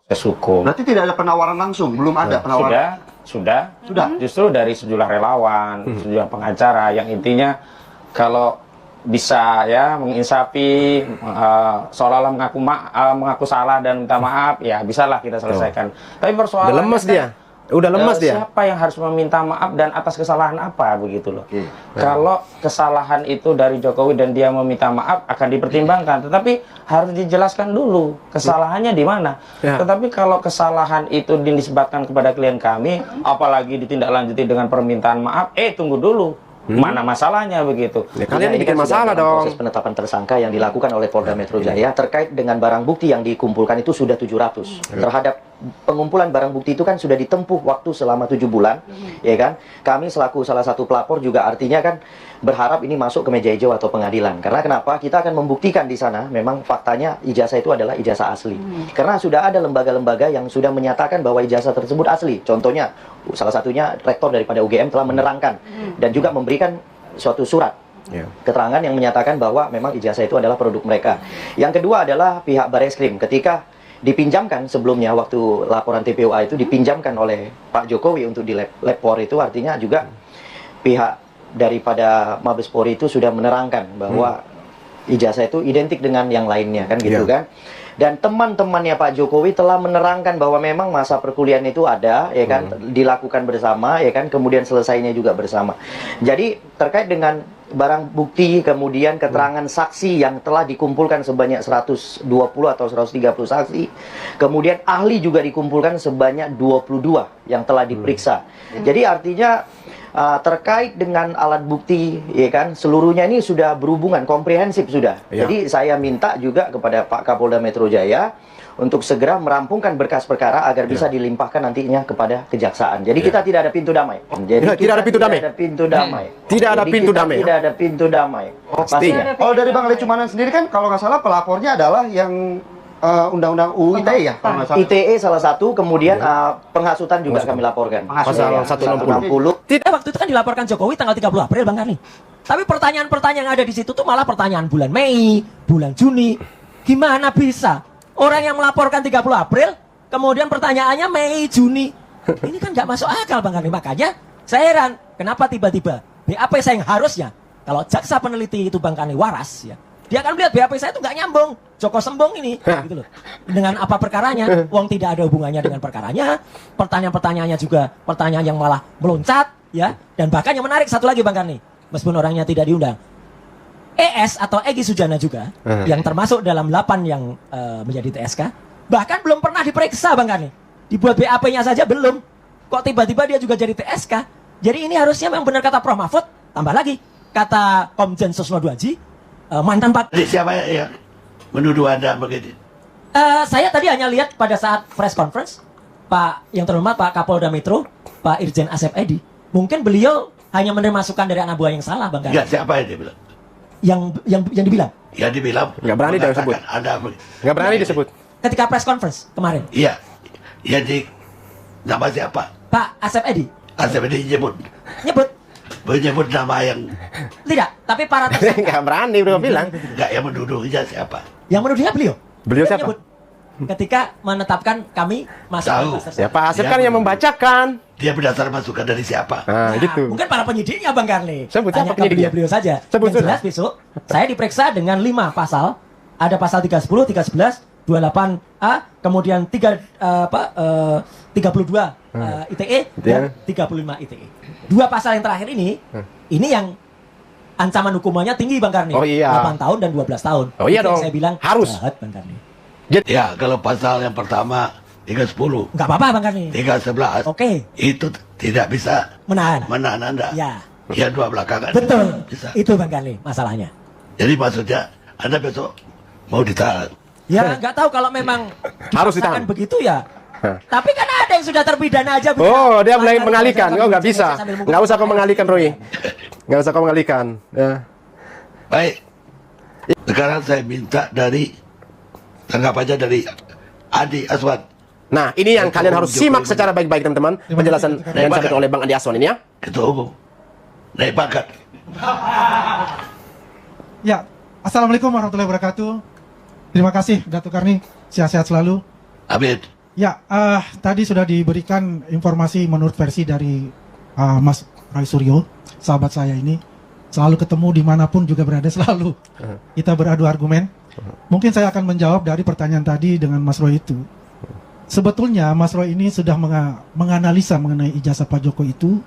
proses hukum. Berarti tidak ada penawaran langsung, belum ada penawaran. Sudah. Justru dari sejumlah relawan, sejumlah pengacara yang intinya kalau bisa ya menginsafi, seolah-olah mengaku salah dan minta maaf, ya bisalah kita selesaikan. Tapi persoalannya udah lemes dia. Udah lemes dia. Siapa yang harus meminta maaf dan atas kesalahan apa begitu loh. Kalau kesalahan itu dari Jokowi dan dia meminta maaf akan dipertimbangkan, tetapi harus dijelaskan dulu kesalahannya di mana. Tetapi kalau kesalahan itu dinisbatkan kepada klien kami, apalagi ditindaklanjuti dengan permintaan maaf, tunggu dulu. Mana masalahnya begitu? Ya, kalian bikin masalah dong. Proses penetapan tersangka yang dilakukan oleh Polda Metro Jaya terkait dengan barang bukti yang dikumpulkan itu sudah 700. Terhadap pengumpulan barang bukti itu kan sudah ditempuh waktu selama 7 bulan, ya kan? Kami selaku salah satu pelapor juga artinya kan berharap ini masuk ke meja hijau atau pengadilan. Karena kenapa? Kita akan membuktikan di sana memang faktanya ijazah itu adalah ijazah asli. Karena sudah ada lembaga-lembaga yang sudah menyatakan bahwa ijazah tersebut asli. Contohnya, salah satunya rektor daripada UGM telah menerangkan dan juga memberikan suatu surat keterangan yang menyatakan bahwa memang ijazah itu adalah produk mereka. Yang kedua adalah pihak Bareskrim ketika dipinjamkan sebelumnya waktu laporan TPOA itu dipinjamkan oleh Pak Jokowi untuk di lapor itu artinya juga pihak daripada Mabes Polri itu sudah menerangkan bahwa ijazah itu identik dengan yang lainnya kan gitu kan. Dan teman-temannya Pak Jokowi telah menerangkan bahwa memang masa perkuliahan itu ada, ya kan, dilakukan bersama, ya kan, kemudian selesainya juga bersama. Jadi terkait dengan barang bukti, kemudian keterangan saksi yang telah dikumpulkan sebanyak 120 atau 130 saksi, kemudian ahli juga dikumpulkan sebanyak 22 yang telah diperiksa. Jadi artinya terkait dengan alat bukti, ya kan, seluruhnya ini sudah berhubungan, komprehensif sudah. Jadi saya minta juga kepada Pak Kapolda Metro Jaya untuk segera merampungkan berkas perkara agar bisa dilimpahkan nantinya kepada kejaksaan. Jadi kita tidak ada pintu damai. Jadi tidak ada pintu damai. Tidak ada pintu damai. Tidak ada pintu damai. Tidak ada pintu damai. Pastinya. Oh, dari Bang Lecumanan sendiri kan kalau nggak salah pelapornya adalah yang Undang-Undang UU ITE ya? ITE salah satu, kemudian penghasutan juga kami laporkan. Pasal 160. Tidak, waktu itu kan dilaporkan Jokowi tanggal 30 April, Bang Karni. Tapi pertanyaan-pertanyaan yang ada di situ tuh malah pertanyaan bulan Mei, bulan Juni. Gimana bisa orang yang melaporkan 30 April, kemudian pertanyaannya Mei, Juni. Ini kan nggak masuk akal, Bang Karni. Makanya saya heran, kenapa tiba-tiba BAP saya yang harusnya, kalau jaksa peneliti itu Bang Karni waras, ya, dia akan melihat BAP saya itu nggak nyambung. Joko Sembong ini, gitu loh. Dengan apa perkaranya? Uang tidak ada hubungannya dengan perkaranya. Pertanyaan-pertanyaannya juga pertanyaan yang malah meloncat, ya. Dan bahkan yang menarik satu lagi, Bang Karni, meskipun orangnya tidak diundang, ES atau Egy Sujana juga, yang termasuk dalam 8 yang menjadi TSK, bahkan belum pernah diperiksa, Bang Karni. Dibuat BAP-nya saja belum. Kok tiba-tiba dia juga jadi TSK? Jadi ini harusnya memang benar kata Prof Mahfud, tambah lagi kata Komjen Susno Duaji, mantan Pak. Siapa ya menuduh Anda begitu? Saya tadi hanya lihat pada saat press conference Pak yang terhormat Pak Kapolda Metro, Pak Irjen Asep Edi. Mungkin beliau hanya menerima masukan dari anak buah yang salah, Bang Karni. Enggak, siapa yang dibilang? Yang dibilang. Ya dibilang. Nggak berani disebut. Nggak berani disebut. Ketika press conference kemarin. Iya. Ya di nama siapa? Pak Asep Edi. Asep Edi nyebut. Menyebut nama yang Tidak, tapi para tersangka. Nggak berani udah bilang. enggak, yang menuduhnya siapa? Yang menuduhnya beliau. Beliau siapa? Menyebut ketika menetapkan kami masuk Tahu. ke proses. Ya Pak Asep kan yang membacakan. Dia berdasar masukan dari siapa? Nah, gitu. Mungkin para penyidiknya, Bang Karni. Sebut Tanya siapa ke penyidiknya? beliau saja. Sebut Yang jelas besok saya diperiksa dengan 5 pasal. Ada pasal 310, 311, 28A, kemudian 32 ITE dan 35 ITE. 2 pasal yang terakhir ini yang ancaman hukumannya tinggi, Bang Karni. Oh iya. 8 tahun dan 12 tahun. Oh iya Itu yang dong. saya bilang Harus. jahat, Bang Karni. Ya, kalau pasal yang pertama 310, Enggak apa-apa, Bang Karni. 311, Oke. itu tidak bisa Menahan. menahan Anda. Ya. Ya, dua belakangan. Betul. Bisa. Itu Bang Karni masalahnya. Jadi maksudnya Anda besok mau ditahan. Ya, nggak tahu kalau memang Harus dipaksakan ditahan. begitu ya. Tapi kan ada yang sudah terpidana aja. Oh, dia mulai Bang Karni, mengalihkan. saya Oh, nggak bisa. sambil Nggak usah kau mengalihkan, Roy. Nggak usah kau mengalihkan. Ya. Baik. Sekarang saya minta tanggapannya dari Andi Aswan. Nah, ini yang kalian harus simak secara baik-baik, teman-teman. Penjelasan yang disampaikan oleh Bang Andi Aswan ini ya. Ketua Umum. Naik pangkat. Ya, Assalamualaikum warahmatullahi wabarakatuh. Terima kasih Datuk Karni, sehat-sehat selalu. Amin. Ya, tadi sudah diberikan informasi menurut versi dari Mas Roy Suryo, sahabat saya ini. Selalu ketemu dimanapun juga berada, selalu kita beradu argumen. Mungkin saya akan menjawab dari pertanyaan tadi dengan Mas Roy itu. Sebetulnya Mas Roy ini sudah menganalisa mengenai ijazah Pak Joko itu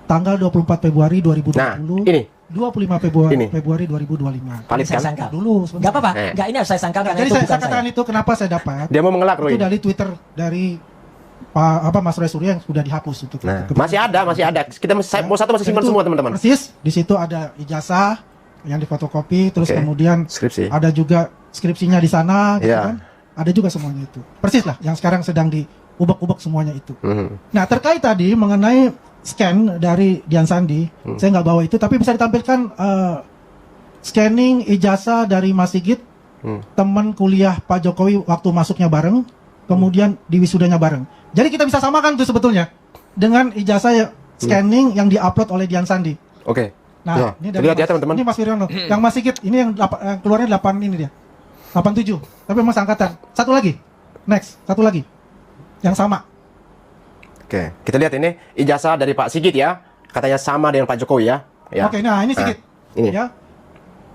tanggal 24 Februari 2020. Nah, ini 25 Februari, Ini. Februari 2025. valid Saya kan? sangkal. Dulu sebentar. Nggak apa-apa. Eh. Nggak, ini harus saya sangkal karena Jadi itu saya bukan katakan saya. itu kenapa saya dapat? Dia mau mengelak Roy. Itu dari Twitter dari Mas Roy Suryo yang sudah dihapus untuk Nah, itu. masih ada. Kita mau satu masih simpan Itu semua teman-teman. Persis, di situ ada ijazah yang difotokopi, terus Oke. kemudian Skripsi. ada juga skripsinya di sana, gitu Iya. kan? Ada juga semuanya itu. Persis lah, yang sekarang sedang diubek-ubek semuanya itu. Nah, terkait tadi mengenai scan dari Dian Sandi, saya nggak bawa itu, tapi bisa ditampilkan scanning ijazah dari Mas Sigit, teman kuliah Pak Jokowi waktu masuknya bareng, kemudian di wisudanya bareng. Jadi kita bisa samakan tuh sebetulnya dengan ijazah scanning yang diupload oleh Dian Sandi. Oke. Nah, Ya, ini dari lihat ya teman-teman. Ini Mas Wiryono. Yang Mas Sigit, ini yang keluarnya 8 ini dia. 87. Tapi Mas angkatan. Satu lagi. Next, satu lagi. Yang sama. Oke, kita lihat ini ijazah dari Pak Sigit ya. Katanya sama dengan Pak Jokowi ya. Ya. Oke, nah ini Sigit. ini. Ya.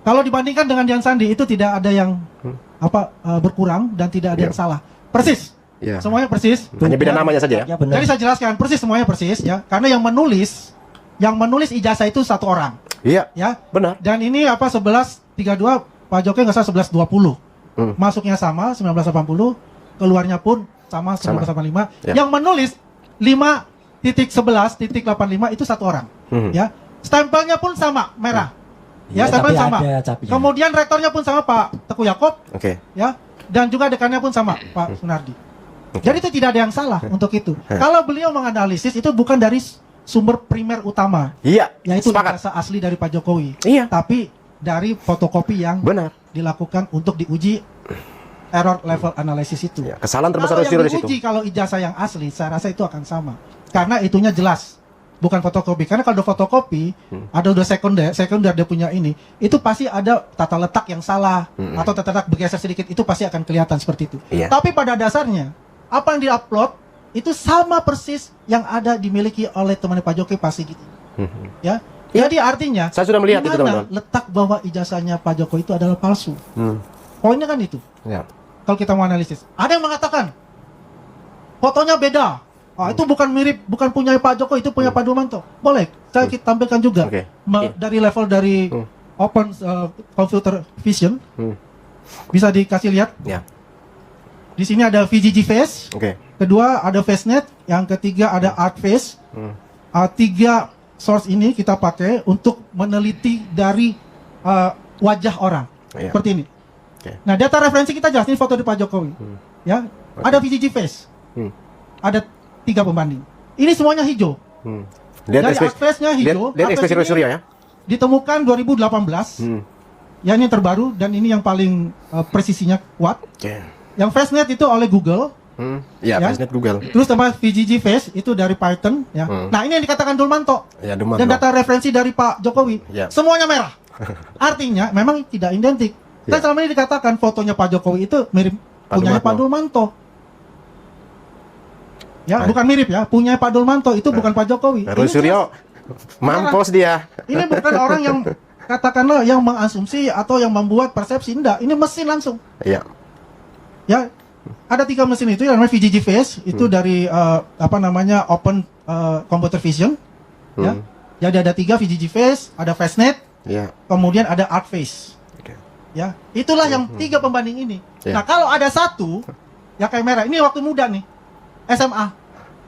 Kalau dibandingkan dengan Dian Sandi itu tidak ada yang berkurang dan tidak ada yang salah. Persis. Ya. Semuanya persis. Hanya beda namanya saja ya. Ya benar. Jadi saya jelaskan persis semuanya persis ya. Karena yang menulis ijazah itu satu orang, Iya. ya. Benar. Dan ini 1132 Pak Jokowi nggak salah 1120. Masuknya sama 1980, keluarnya pun sama 1985. Ya. Yang menulis 5.11.85 itu satu orang, ya. Stempelnya pun sama, merah. Ya, Ya, stempel tapi sama. ada capnya. Kemudian rektornya pun sama Pak Teguh Yakob, Oke. ya. Dan juga dekannya pun sama Pak Sunardi. Jadi itu tidak ada yang salah untuk itu. Kalau beliau menganalisis itu bukan dari sumber primer utama, Iya. yaitu Sepakat. ijazah asli dari Pak Jokowi. Iya. Tapi dari fotokopi yang Benar. dilakukan untuk diuji error level analisis itu. Ya, kesalahan terbesar Kalau Roy yang Suryo di situ. diuji kalau ijazah yang asli, saya rasa itu akan sama. Karena itunya jelas, bukan fotokopi. Karena kalau udah fotokopi, ada udah sekunder dia punya ini, itu pasti ada tata letak yang salah atau tata letak bergeser sedikit, itu pasti akan kelihatan seperti itu. Iya. Tapi pada dasarnya, apa yang diupload itu sama persis yang ada dimiliki oleh teman Pak Jokowi pasti gitu. Ya. Jadi artinya, Saya sudah melihat di itu, mana teman-teman. letak bahwa ijazahnya Pak Jokowi itu adalah palsu. Poinnya kan itu. Ya. Kalau kita mau analisis, ada yang mengatakan fotonya beda. Itu bukan mirip, bukan punya Pak Jokowi, itu punya Pak Durmanto. Boleh, saya tampilkan juga. Oke. Dari level dari open computer vision, bisa dikasih lihat. Ya. Di sini ada VGG Face, Oke. kedua ada FaceNet, yang ketiga ada Art Face. Tiga source ini kita pakai untuk meneliti dari wajah orang, Iya. seperti ini. Oke. Nah, data referensi kita jelas, ini foto di Pak Jokowi. Ya, ada VGG Face. Ada 3 pembanding. Ini semuanya hijau. Lihat Dari ekspresi. art face-nya hijau. Lihat art ekspresi face Roy ini Suryo ya. Ditemukan 2018. Ya, ini yang terbaru dan ini yang paling presisinya kuat. Oke. Yang FaceNet itu oleh Google. Ya, Ya. FaceNet Google. Terus tambah VGG Face itu dari Python. Ya. Nah, ini yang dikatakan Durmanto. Ya, Durmanto. Dan data referensi dari Pak Jokowi. Ya. Semuanya merah. Artinya memang tidak identik. Kan Ya. selama ini dikatakan fotonya Pak Jokowi itu mirip punyanya Pak Durmanto. Ya, bukan mirip ya, punya Pak Durmanto itu bukan Pak Jokowi. Roy Ini Suryo mampus dia. Ini bukan orang yang katakanlah yang mengasumsi atau yang membuat persepsi, enggak. Ini mesin langsung. Iya. Ya, ada 3 mesin itu yang namanya VGG Face itu dari Open Computer Vision. Ya. Jadi ada 3 VGG Face, ada FaceNet, Iya. kemudian ada Art Face. Oke. Ya, itulah yang 3 pembanding ini. Ya. Nah, kalau ada satu ya kayak merah, ini waktu muda nih, SMA,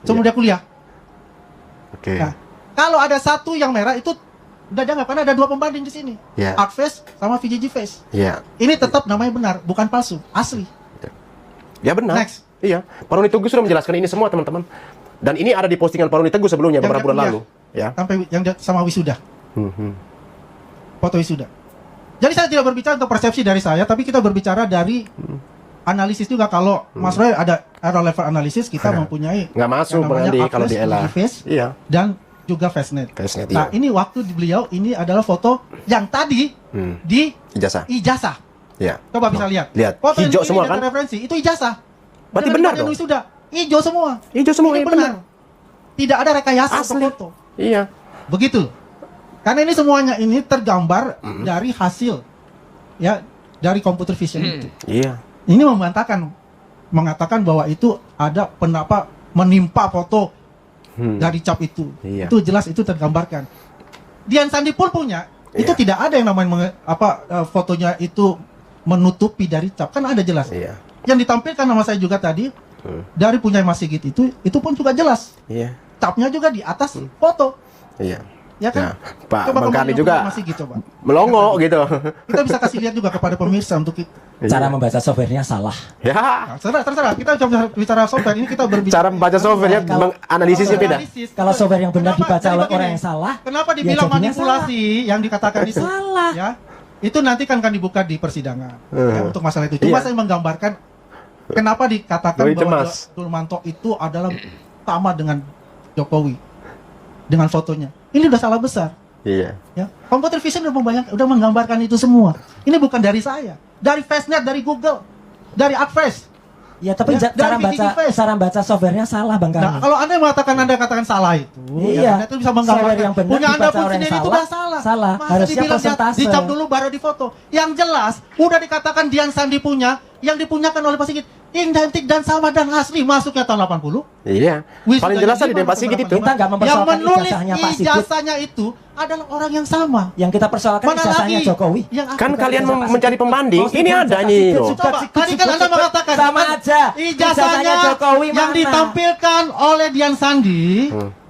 sebelum dia kuliah. Oke. Nah, kalau ada satu yang merah itu udah jangan, karena ada 2 pembanding di sini, Ya. Art Face sama VGG Face. Iya. Ini tetap namanya benar, bukan palsu, asli. Ya benar. Next. Iya. Pak Roni Teguh sudah menjelaskan ini semua, teman-teman. Dan ini ada di postingan Pak Roni Teguh sebelumnya Yang beberapa bulan dia lalu. Ya. Sampai yang sama wisuda, foto wisuda. Jadi saya tidak berbicara untuk persepsi dari saya, tapi kita berbicara dari analisis juga. Kalau Mas Roy ada error level analisis, kita mempunyai Nggak masuk yang namanya Bang Andi Art kalau Face, di ELA. VGG Face, Iya. dan juga FaceNet. FaceNet, Nah, iya. ini waktu di beliau ini adalah foto yang tadi di Ijazah. ijazah. Iya. Coba bisa lihat. Lihat. Foto Hijau ini semua data kan? referensi itu ijazah. Berarti Dengan benar bagian dong? wisuda hijau semua. Hijau semua, Ini iya, benar. Tidak ada rekayasa Asli. foto. Iya. Begitu. Karena ini semuanya ini tergambar dari hasil ya dari computer vision itu. Iya. Ini mengatakan bahwa itu ada menimpa foto dari cap itu. Iya. Itu jelas itu tergambarkan. Dian Sandi pun punya. Itu tidak ada yang namanya fotonya itu menutupi dari cap. Kan ada jelas. Iya. Yang ditampilkan nama saya juga tadi dari punya Mas Sigit itu pun juga jelas. Iya. Capnya juga di atas foto. Iya. Ya kan? Nah, Pak Coba Bang kembali Karni ke juga Mas Sigit, coba. melongo gitu. Kita bisa kasih lihat juga kepada pemirsa untuk Cara membaca softwarenya salah. Ya. Nah, terserah. Kita bicara software ini kita berbicara Cara membaca software ya, menganalisisnya beda. Kalau software yang benar Kenapa? dibaca Jadi oleh begini, orang yang salah, Kenapa ya dibilang jadinya manipulasi yang dikatakan itu? Salah. Ya. Itu nanti kan dibuka di persidangan ya, untuk masalah itu. Cuma Iya. saya menggambarkan kenapa dikatakan Doi bahwa cemas. Dulmanto itu adalah sama dengan Jokowi dengan fotonya. Ini udah salah besar. Iya. Ya, computer vision udah menggambarkan itu semua. Ini bukan dari saya, dari Fastnet, dari Google, dari Adfresh. Ya, tapi Ya, cara dari cara baca softwarenya salah, Bang Nah, Karni. kalau anda katakan salah itu, Iya. Anda itu bisa Software menggambarkan. yang benar Punya anda dibaca pun orang yang sendiri itu salah, udah salah. salah. Masa Harusnya dibilang persentase. dicap dulu baru difoto. Yang jelas, udah dikatakan Dian Sandi punya, yang dipunyakan oleh Pak Sigit, identik dan sama dan asli, masuknya tahun 80. Iya. Wisudanya Paling jelas tadi gimana dari Pak Sigit itu. Kita nggak Yang mempersoalkan menulis ijazahnya Pak Sigit. ijazahnya itu adalah orang yang sama. Yang kita persoalkan Mana ijazahnya lagi? Jokowi. Yang Kan apa? kalian Ijazah Pak mencari Sigit. pembanding. Oh, Ini ijazah ada Pak nih Sigit loh. juga. Coba, tadi kan Anda mengatakan sama aja. ijazahnya Jokowi yang mana? ditampilkan oleh Dian Sandi,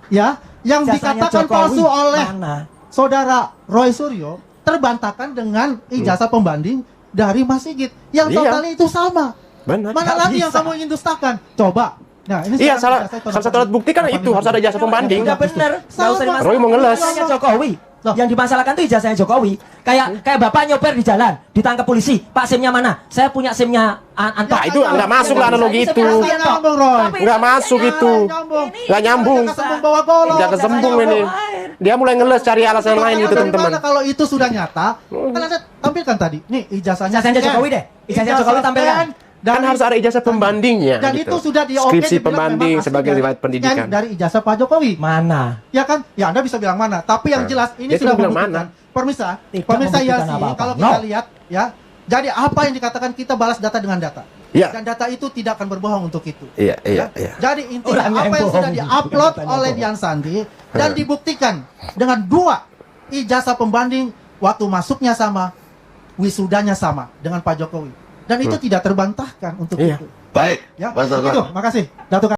ya, yang Ijazahnya dikatakan Jokowi palsu oleh mana? saudara Roy Suryo terbantahkan dengan ijazah pembanding dari Mas Sigit yang Iya. totalnya itu sama. Benar. Mana Nggak lagi yang bisa. kamu ingin dustakan? Coba. Nah, ini Iya, sekarang salah ijazah satu alat bukti kan itu harus ada ijazah pembanding. Udah bener. Nggak usah Sama. Roy mau ngeles. Ijazahnya Jokowi. Loh. Yang dimasalahkan itu ijazahnya Jokowi. Kayak bapak nyoper di jalan, ditangkap polisi. Pak, SIM-nya mana? Saya punya SIM-nya Anto. Nah, itu nggak masuk lah analogi itu. Nggak nyambung, Roy. Nggak masuk itu. Nggak nyambung. Kesembung bawa golok. Udah kesembung ini. Dia mulai ngeles cari alasan lain gitu, teman-teman. Bagaimana kalau itu sudah nyata? Kan Anda tampilkan tadi. Nih ijazahnya Ijazahnya scan. Jokowi deh. Ijazahnya Jokowi tampilkan. Kan harus ada ijazah pembandingnya. Dan gitu. itu sudah di Skripsi pembanding sebagai riwayat pendidikan. dari ijazah Pak Jokowi. Mana? Ya kan? Ya Anda bisa bilang mana. Tapi yang jelas ini Dia sudah tuh bilang membuktikan. Pemirsa, Tidak pemirsa membuktikan Yasi, apa-apa. kalau No. kita lihat ya. Jadi apa yang dikatakan kita balas data dengan data. Iya. Dan data itu tidak akan berbohong untuk itu. Iya, iya, Ya. iya. Jadi intinya Orangnya apa yang yang sudah bohong. diupload Datanya oleh bohong. Dian Sandi dan dibuktikan dengan 2 ijazah pembanding waktu masuknya sama, wisudanya sama dengan Pak Jokowi. Dan itu tidak terbantahkan untuk Iya. itu. Baik, Ya, Mas Toto. itu. Makasih. Datuk